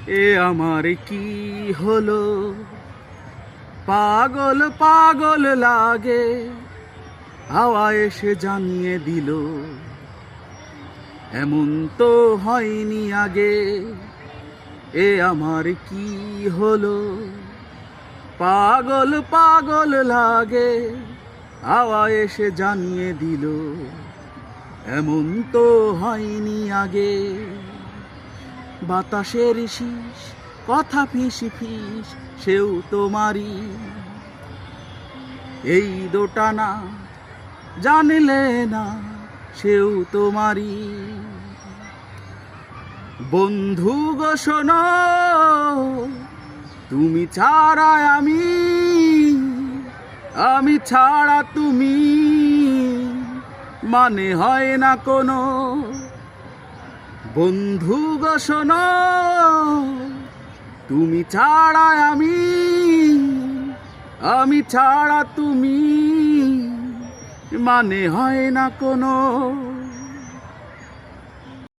এ আমার কি হলো, পাগল পাগল লাগে, হাওয়া এসে জানিয়ে দিল এমন তো হয়নি আগে। এ আমার কি হলো, পাগল পাগল লাগে, হাওয়া এসে জানিয়ে দিল এমন তো হয়নি আগে। বাতাসের শীষ কথা ফিস ফিস, সেও তোমারই। এই দোটানা জানলে না, সেও তোমারই। বন্ধু গো শোনো, তুমি ছাড়া আমি ছাড়া তুমি, মানে হয় না কোনো। বন্ধু গো শোনো, তুমি ছাড়া আমি ছাড়া তুমি, মানে হয় না কোনো।